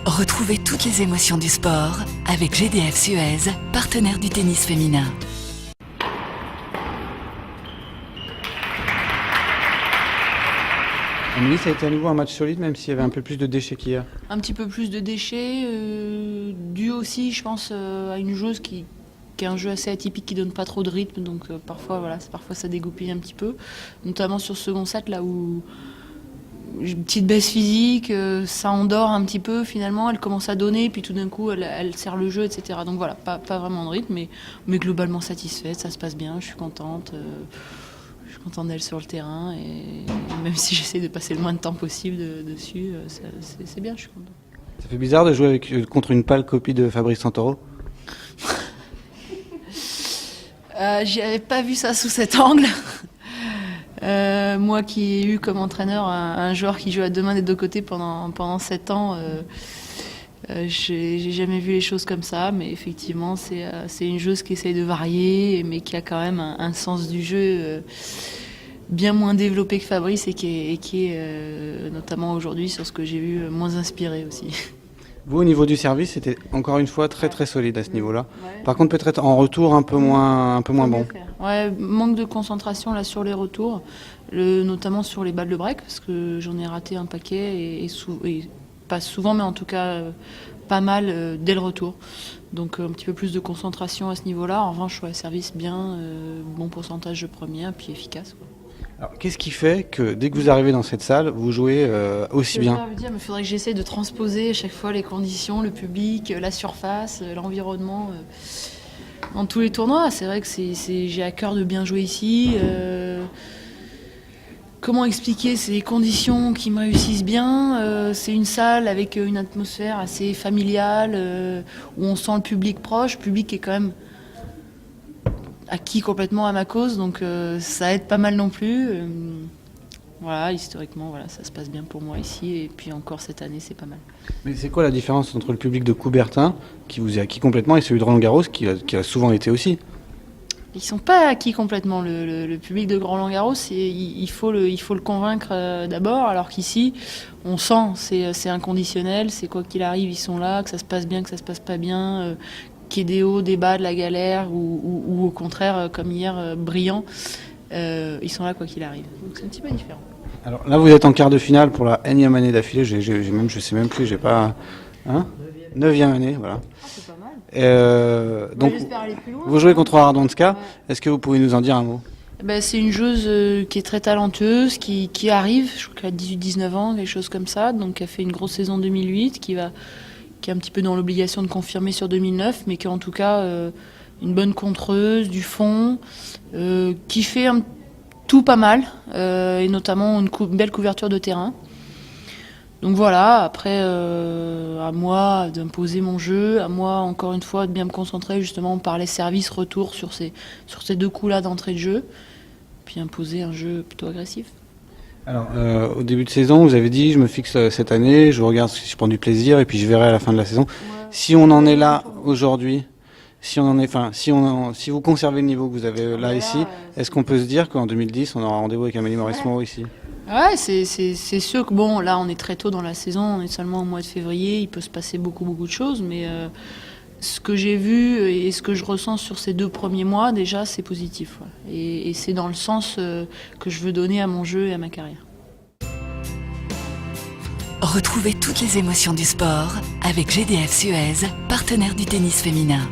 Retrouvez toutes les émotions du sport avec GDF Suez, partenaire du tennis féminin. Amélie, ça a été à nouveau un match solide, même s'il y avait un peu plus de déchets qu'hier. Un petit peu plus de déchets, dû aussi, je pense, à une joueuse qui a un jeu assez atypique, qui donne pas trop de rythme, donc parfois ça dégoupille un petit peu, notamment sur ce second set là où une petite baisse physique, ça endort un petit peu finalement, elle commence à donner, puis tout d'un coup elle serre le jeu, etc. Donc voilà, pas vraiment de rythme, mais globalement satisfaite, ça se passe bien, je suis contente. Je suis contente d'elle sur le terrain, et même si j'essaie de passer le moins de temps possible dessus, c'est bien, je suis contente. Ça fait bizarre de jouer contre une pâle copie de Fabrice Santoro. J'y avais pas vu ça sous cet angle. Moi qui ai eu comme entraîneur un joueur qui joue à deux mains des deux côtés pendant 7 ans, j'ai jamais vu les choses comme ça, mais effectivement c'est une joueuse qui essaye de varier, mais qui a quand même un sens du jeu bien moins développé que Fabrice, et qui est notamment aujourd'hui, sur ce que j'ai vu, moins inspiré aussi. Vous, au niveau du service, c'était encore une fois très solide à ce niveau-là. Ouais. Par contre, peut-être en retour un peu moins bon. Ouais, manque de concentration là sur les retours, notamment sur les balles de break, parce que j'en ai raté un paquet, et pas souvent, mais en tout cas pas mal dès le retour. Donc un petit peu plus de concentration à ce niveau-là. En revanche, service bien, bon pourcentage de première, puis efficace, quoi. Alors, qu'est-ce qui fait que dès que vous arrivez dans cette salle, vous jouez aussi bien ? Il faudrait que j'essaie de transposer à chaque fois les conditions, le public, la surface, l'environnement dans tous les tournois. C'est vrai que j'ai à cœur de bien jouer ici. Comment expliquer ces conditions qui me réussissent bien ? C'est une salle avec une atmosphère assez familiale, où on sent le public proche, le public est quand même acquis complètement à ma cause, donc ça aide pas mal non plus. Voilà, historiquement, ça se passe bien pour moi ici, et puis encore cette année, c'est pas mal. Mais c'est quoi la différence entre le public de Coubertin, qui vous est acquis complètement, et celui de Roland-Garros, qui a souvent été aussi ? Ils sont pas acquis complètement. Le public de Roland-Garros, il faut le convaincre d'abord, alors qu'ici, on sent, c'est inconditionnel, c'est quoi qu'il arrive, ils sont là, que ça se passe bien, que ça se passe pas bien, qu'il y ait des hauts, des bas, de la galère, ou au contraire, comme hier, brillant, ils sont là quoi qu'il arrive. Donc c'est un petit peu différent. Alors là, vous êtes en quart de finale pour la énième année d'affilée, je sais même plus, j'ai pas... 9e année, voilà. Ah, c'est pas mal. Donc, j'espère aller plus loin. Vous jouez contre Radwanska, ouais. Est-ce que vous pouvez nous en dire un mot ? C'est une joueuse qui est très talentueuse, qui arrive, je crois qu'elle a 18-19 ans, quelque chose comme ça, donc qui a fait une grosse saison 2008, qui est un petit peu dans l'obligation de confirmer sur 2009, mais qui est en tout cas une bonne contreuse, du fond, qui fait tout pas mal, et notamment une belle couverture de terrain. Donc voilà, après à moi d'imposer mon jeu, à moi encore une fois de bien me concentrer justement par les services retour sur ces deux coups-là d'entrée de jeu, puis imposer un jeu plutôt agressif. Alors, au début de saison, vous avez dit, je me fixe cette année, je regarde si je prends du plaisir, et puis je verrai à la fin de la saison. Ouais. Si on en est là aujourd'hui, si vous conservez le niveau que vous avez là ici, est-ce qu'on peut se dire qu'en 2010, on aura rendez-vous avec Amélie Mauresmo ici ? Ouais, c'est sûr que bon, là on est très tôt dans la saison, on est seulement au mois de février, il peut se passer beaucoup de choses, mais ce que j'ai vu et ce que je ressens sur ces 2 premiers mois, déjà c'est positif. Ouais. Et c'est dans le sens que je veux donner à mon jeu et à ma carrière. Retrouvez toutes les émotions du sport avec GDF Suez, partenaire du tennis féminin.